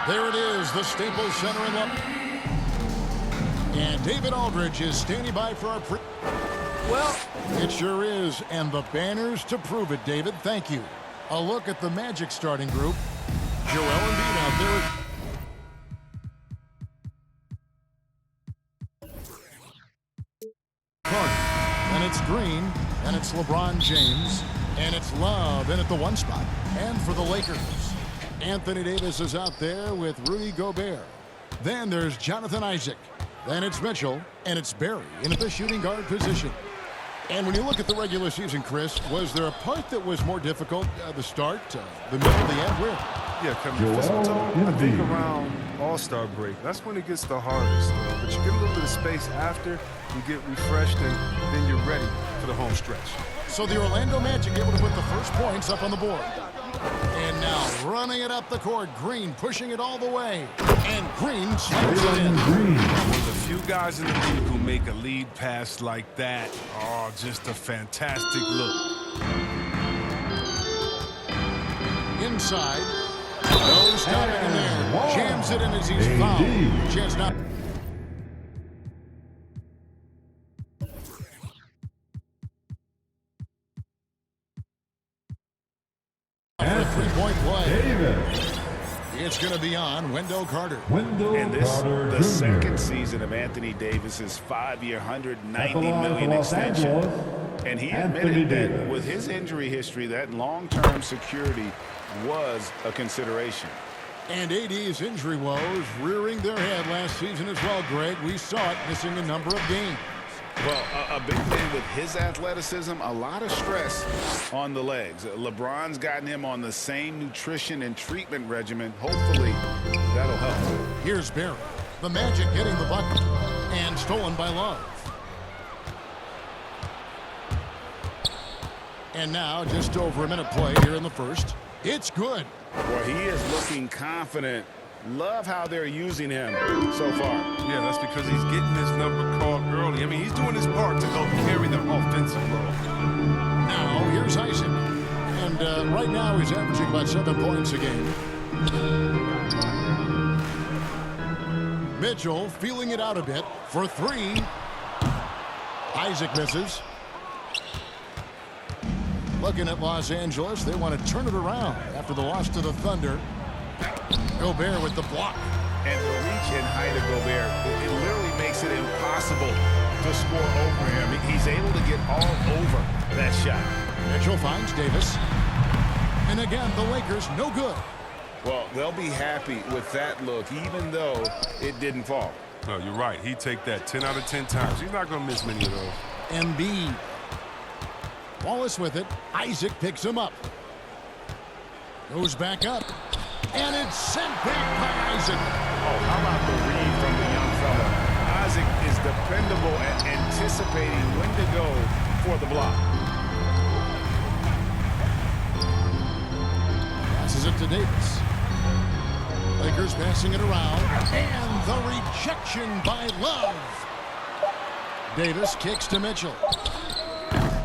There it is, the Staples Center in Lubbock. And David Aldridge is standing by for our Well, it sure is, and the banners to prove it, David. Thank you. A look at the Magic starting group. Joel Embiid out there. Carter. And it's Green. And it's LeBron James. And it's Love in at the 1 spot. And for the Lakers, Anthony Davis is out there with Rudy Gobert. Then there's Jonathan Isaac. Then it's Mitchell. And it's Barry in at the shooting guard position. And when you look at the regular season, Chris, was there a part that was more difficult? The start, the middle, the end? Where? Yeah, Kevin, I think around All-Star break, that's when it gets the hardest. But you get a little bit of space after, you get refreshed, and then you're ready for the home stretch. So the Orlando Magic able to put the first points up on the board. And now running it up the court, Green pushing it all the way. And Green slams it in. One of the few guys in the league who make a lead pass like that. Oh, just a fantastic look. Inside. No stopping in there. Jams it in as he's fouled. Chance not. For a three-point play. It's going to be on Wendell Carter. And this the second season of Anthony Davis's 5-year, $190 million extension. And he admitted that with his injury history, that long-term security was a consideration. And AD's injury woes rearing their head last season as well, Greg. We saw it missing a number of games. Well, a big man with his athleticism, a lot of stress on the legs. LeBron's gotten him on the same nutrition and treatment regimen. Hopefully, that'll help. Here's Barry. The Magic getting the bucket. And stolen by Love. And now, just over a minute play here in the first. It's good. Well, he is looking confident. Love how they're using him so far. Yeah, that's because he's getting his number called early. I mean, he's doing his part to help carry the offensive role. Now, here's Isaac. And right now, he's averaging about 7 points a game. Mitchell feeling it out a bit for 3. Isaac misses. Looking at Los Angeles, they want to turn it around after the loss to the Thunder. Gobert with the block. And the reach and height of Gobert, it literally makes it impossible to score over him. He's able to get all over that shot. Mitchell finds Davis. And again, the Lakers no good. Well, they'll be happy with that look, even though it didn't fall. No, you're right. He'd take that 10 out of 10 times. He's not going to miss many of those. Embiid. Wallace with it. Isaac picks him up. Goes back up. And it's sent back by Isaac. Oh, how about the read from the young fella? Isaac is dependable at anticipating when to go for the block. Passes it to Davis. Lakers passing it around. And the rejection by Love. Davis kicks to Mitchell.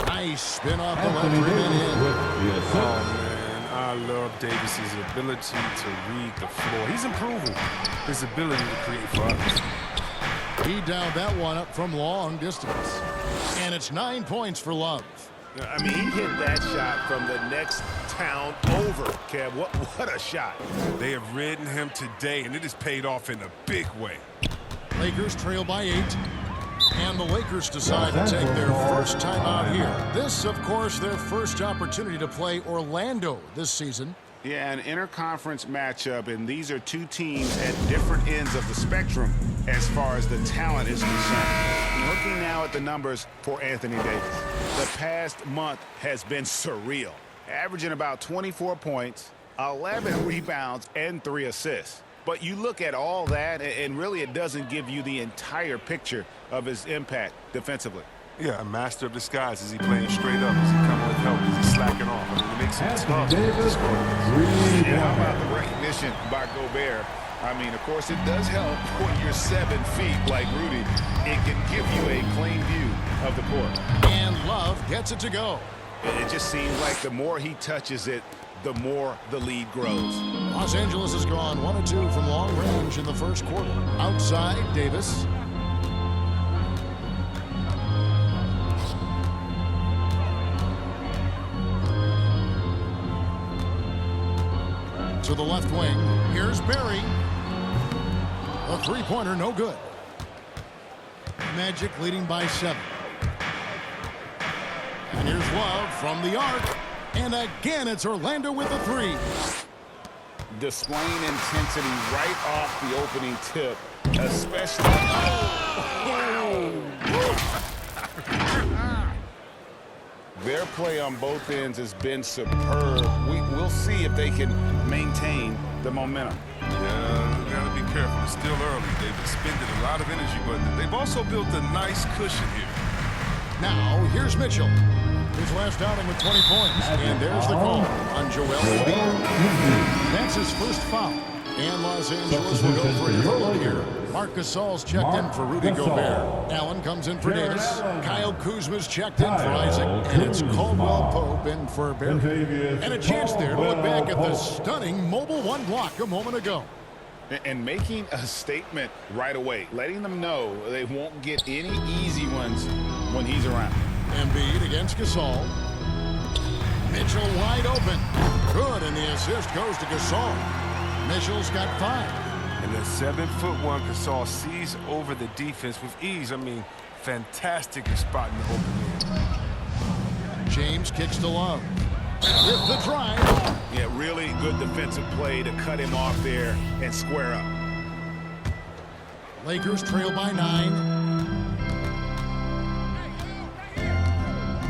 Nice spin off the left rim and in. Oh, man. I love Davis's ability to read the floor. He's improving his ability to create for others. He downed that one up from long distance. And it's 9 points for Love. I mean, he hit that shot from the next town over, Kev. What a shot. They have ridden him today, and it has paid off in a big way. Lakers trail by 8. And the Lakers decide to take their first time out here. This, of course, their first opportunity to play Orlando this season. Yeah, an interconference matchup, and these are two teams at different ends of the spectrum as far as the talent is concerned. Looking now at the numbers for Anthony Davis, the past month has been surreal, averaging about 24 points, 11 rebounds, and 3 assists. But you look at all that, and really it doesn't give you the entire picture of his impact defensively. Yeah, a master of disguise. Is he playing straight up? Is he coming with help? Is he slacking off? I mean, it makes it tough to score. And how about the recognition by Gobert? I mean, of course, it does help when you're 7 feet like Rudy. It can give you a clean view of the court. And Love gets it to go. It just seems like the more he touches it, the more the lead grows. Los Angeles has gone 1 of 2 from long range in the first quarter. Outside, Davis. To the left wing. Here's Barry. A three-pointer, no good. Magic leading by 7. And here's Love from the arc. And again, it's Orlando with a 3. Displaying intensity right off the opening tip, especially. Their play on both ends has been superb. We'll see if they can maintain the momentum. Yeah, we gotta be careful. It's still early. They've expended a lot of energy, but they've also built a nice cushion here. Now, here's Mitchell. His last outing with 20 points. And there's the call on Joel Embiid. That's his first foul. And Los Angeles will go for a yellow here. Marc Gasol's checked in for Rudy Gobert. Allen comes in for Davis. Kyle Kuzma's checked in for Isaac. And it's Caldwell Pope in for Barry. And a chance there to look back at the stunning mobile one block a moment ago. And making a statement right away, letting them know they won't get any easy ones when he's around. Embiid against Gasol. Mitchell wide open. Good, and the assist goes to Gasol. Mitchell's got 5. And the 7'1" Gasol sees over the defense with ease. I mean, fantastic at spotting the open man. James kicks to Love. With the drive. Yeah, really good defensive play to cut him off there and square up. Lakers trail by 9.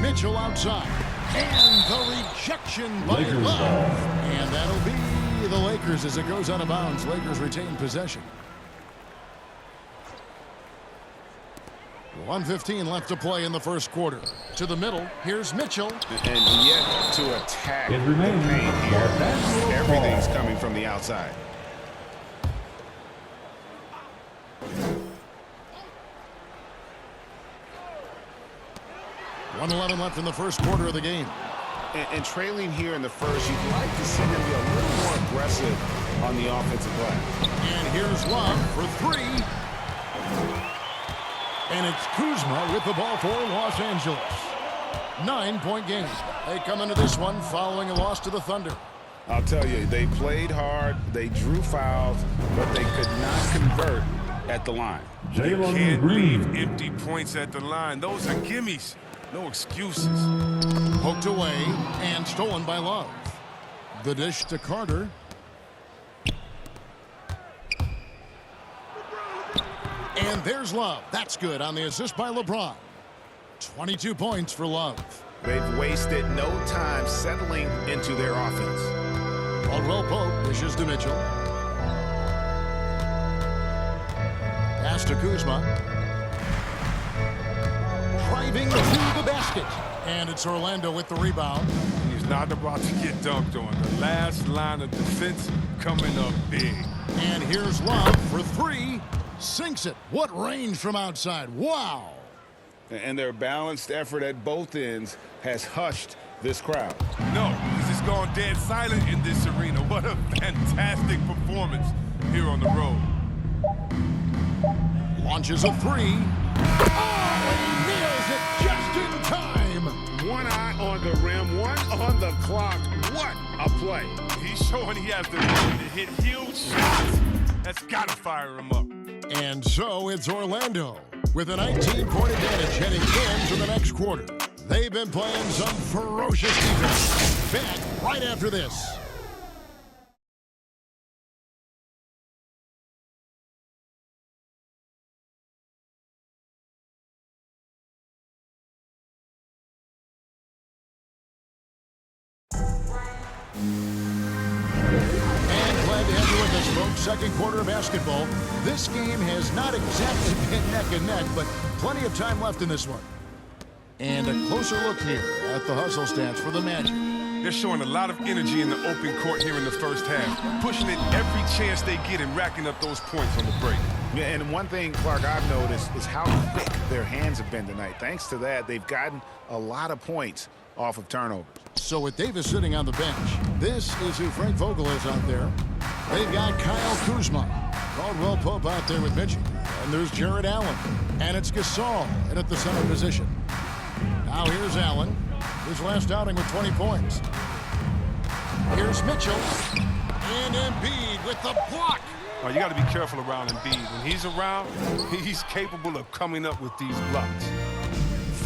Mitchell outside. And the rejection by Love. And that'll be the Lakers as it goes out of bounds. Lakers retain possession. 1:15 left to play in the first quarter. To the middle, here's Mitchell. And yet to attack the paint here. Everything's coming from the outside. .11 left in the first quarter of the game. And trailing here in the first, you'd like to see them be a little more aggressive on the offensive play. And here's Love for 3. And it's Kuzma with the ball for Los Angeles. 9-point game. They come into this one following a loss to the Thunder. I'll tell you, they played hard, they drew fouls, but they could not convert at the line. You can't leave empty points at the line. Those are gimmies. No excuses. Poked away and stolen by Love. The dish to Carter. And there's Love. That's good on the assist by LeBron. 22 points for Love. They've wasted no time settling into their offense. Caldwell Pope dishes to Mitchell. Pass to Kuzma. Driving to the basket. And it's Orlando with the rebound. He's not about to get dunked on. The last line of defense coming up big. And here's Love for 3. Sinks it. What range from outside. Wow. And their balanced effort at both ends has hushed this crowd. No, this has gone dead silent in this arena. What a fantastic performance here on the road. Launches a 3. Oh, he nails it just in time. One eye on the rim, one on the clock. What a play. He's showing he has the ability to hit huge shots. That's got to fire him up. And so it's Orlando with a 19-point advantage heading into the next quarter. They've been playing some ferocious defense. Back right after this. Second quarter of basketball. This game has not exactly been neck and neck, but plenty of time left in this one. And a closer look here at the hustle stats for the Magic. They're showing a lot of energy in the open court here in the first half, pushing it every chance they get and racking up those points on the break. Yeah, and one thing, Clark, I've noticed is how quick their hands have been tonight. Thanks to that, they've gotten a lot of points off of turnovers. So with Davis sitting on the bench, this is who Frank Vogel is out there. They've got Kyle Kuzma, Caldwell Pope out there with Mitchell, and there's Jared Allen, and it's Gasol in at the center position. Now here's Allen, his last outing with 20 points. Here's Mitchell, and Embiid with the block. Oh, you got to be careful around Embiid. When he's around, he's capable of coming up with these blocks.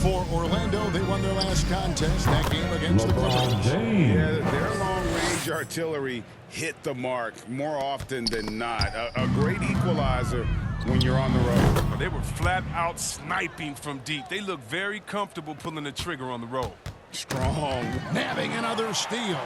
For Orlando, they won their last contest, that game against the Clippers. Yeah, their long-range artillery hit the mark more often than not. A great equalizer when you're on the road. They were flat out sniping from deep. They look very comfortable pulling the trigger on the road. Strong. Nabbing another steal.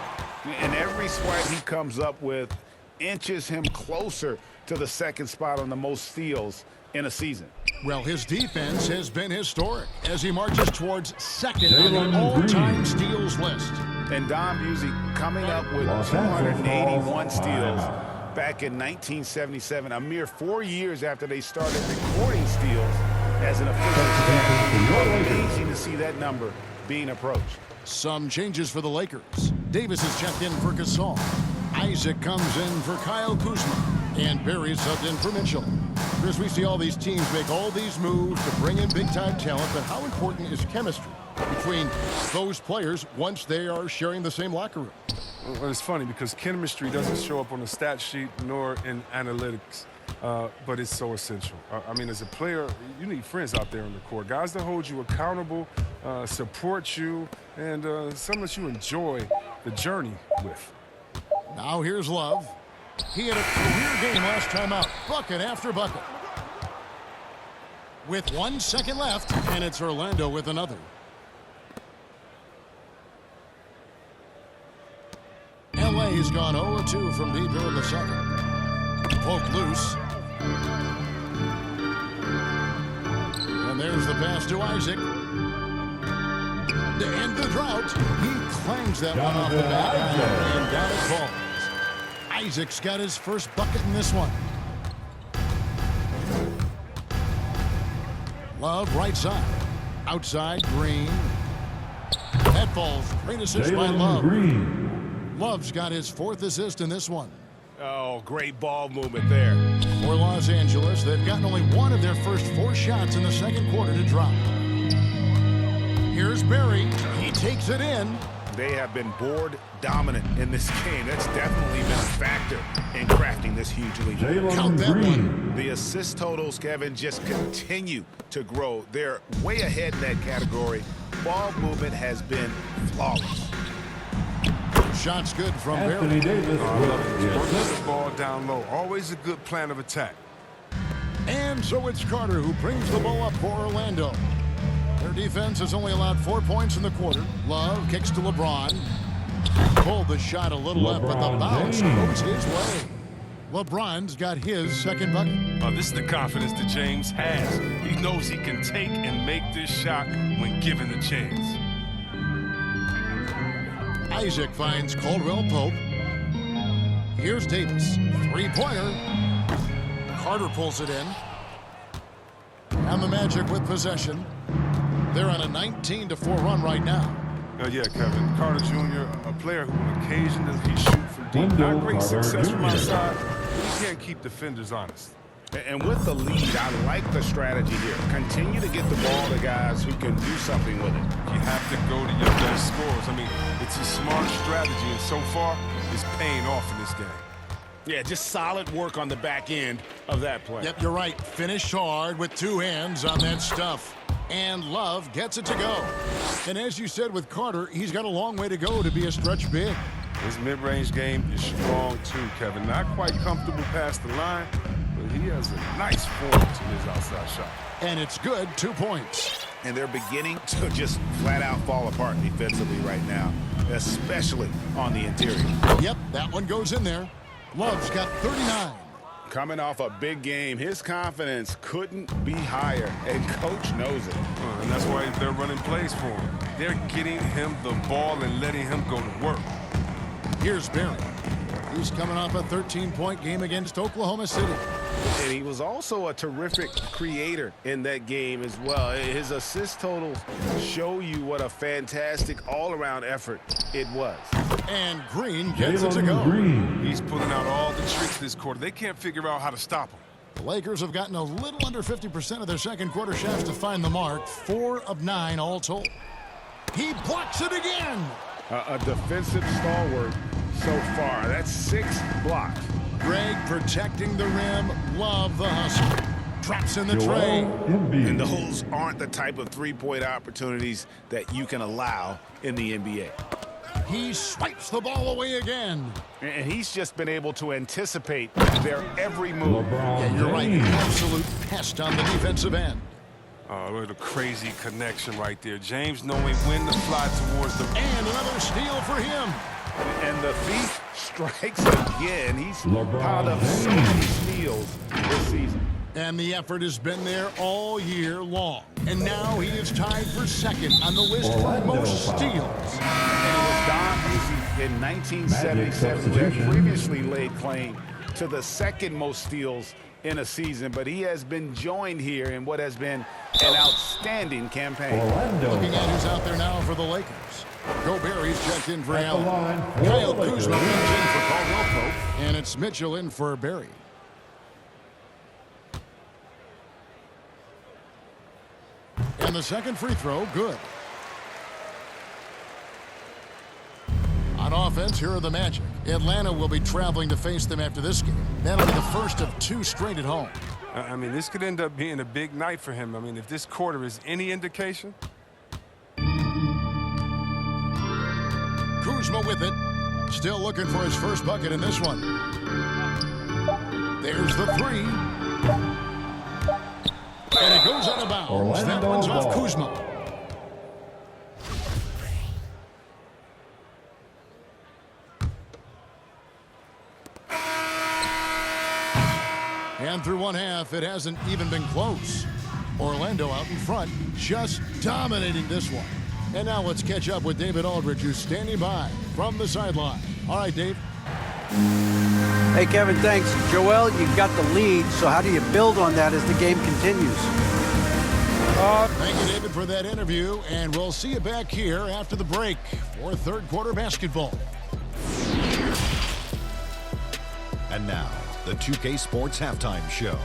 And every swipe he comes up with inches him closer to the second spot on the most steals in a season. Well, his defense has been historic as he marches towards second on the all-time steals list. And Don Busey coming up with 281 steals back in 1977, a mere 4 years after they started recording steals as an official stat. Amazing to see that number being approached. Some changes for the Lakers. Davis is checked in for Gasol. Isaac comes in for Kyle Kuzma. And Barry subbed in for Mitchell. Chris, we see all these teams make all these moves to bring in big-time talent, but how important is chemistry between those players once they are sharing the same locker room? Well, it's funny because chemistry doesn't show up on the stat sheet nor in analytics, but it's so essential. I mean, as a player, you need friends out there on the court, guys that hold you accountable, support you, and some that you enjoy the journey with. Now here's Love. He had a career game last time out, bucket after bucket. With 1 second left, and it's Orlando with another. LA has gone 0-2 from deep here in the second. Poke loose. And there's the pass to Isaac. To end the drought, he clangs that one off the back and down it falls. Isaac's got his first bucket in this one. Love right side. Outside, Green. That falls. Great assist by Love. Love's got his 4th assist in this one. Oh, great ball movement there. For Los Angeles, they've gotten only one of their first 4 shots in the second quarter to drop. Here's Barry. He takes it in. They have been board dominant in this game. That's definitely been a factor in crafting this huge lead. Count that one. The assist totals, Kevin, just continue to grow. They're way ahead in that category. Ball movement has been flawless. Shot's good from Barry. Working the ball down low. Always a good plan of attack. And so it's Carter who brings the ball up for Orlando. Their defense has only allowed 4 points in the quarter. Love kicks to LeBron. Pulled the shot a little left, but the bounce goes his way. LeBron's got his second bucket. This is the confidence that James has. He knows he can take and make this shot when given the chance. Isaac finds Caldwell Pope. Here's Davis. 3-pointer. Carter pulls it in. And the Magic with possession. They're on a 19-4 run right now. Yeah, Kevin. Carter Jr., a player who occasionally shoot from deep. Not great success from outside, but he can't keep defenders honest. And with the lead, I like the strategy here. Continue to get the ball to guys who can do something with it. You have to go to your best scorers. I mean, it's a smart strategy, and so far, it's paying off in this game. Yeah, just solid work on the back end of that play. Yep, you're right. Finish hard with 2 hands on that stuff. And Love gets it to go. And as you said with Carter, he's got a long way to go to be a stretch big. His mid-range game is strong, too, Kevin. Not quite comfortable past the line, but he has a nice form to his outside shot. And it's good, 2 points. And they're beginning to just flat-out fall apart defensively right now, especially on the interior. Yep, that one goes in there. Love's got 39. Coming off a big game, his confidence couldn't be higher, and Coach knows it. And that's why they're running plays for him. They're getting him the ball and letting him go to work. Here's Barry. He's coming off a 13-point game against Oklahoma City. And he was also a terrific creator in that game as well. His assist totals show you what a fantastic all-around effort it was. And Green gets it to go. He's pulling out all the tricks this quarter. They can't figure out how to stop him. The Lakers have gotten a little under 50% of their second quarter shots to find the mark. 4 of 9 all told. He blocks it again. A defensive stalwart so far. That's 6 blocks. Greg protecting the rim. Love the hustle. Traps in the tray. And those aren't the type of three-point opportunities that you can allow in the NBA. He swipes the ball away again. And he's just been able to anticipate their every move. Yeah, you're right. An absolute pest on the defensive end. Oh, what a crazy connection right there. James knowing when to fly towards the... And another steal for him. And the thief strikes again. He's piled up so many steals this season. And the effort has been there all year long. And now he is tied for second on the list for most steals. And it was Don Izzy in 1977 who had previously laid claim to the second most steals in a season, but he has been joined here in what has been an outstanding campaign. Looking at who's out there now for the Lakers. Gobert, he's checked in for Allen. Kyle Kuzma comes in for Caldwell Pope. And it's Mitchell in for Barry. And the second free throw, good. On offense, here are the Magic. Atlanta will be traveling to face them after this game. That'll be the first of 2 straight at home. I mean, this could end up being a big night for him. I mean, if this quarter is any indication. Kuzma with it. Still looking for his first bucket in this one. There's the 3. And it goes out of bounds. That one's off Kuzma. And through one half, it hasn't even been close. Orlando out in front, just dominating this one. And now let's catch up with David Aldridge, who's standing by from the sideline. All right, Dave. Hey, Kevin, thanks. Joel, you've got the lead, so how do you build on that as the game continues? Thank you, David, for that interview, and we'll see you back here after the break for third quarter basketball. And now, the 2K Sports Halftime Show.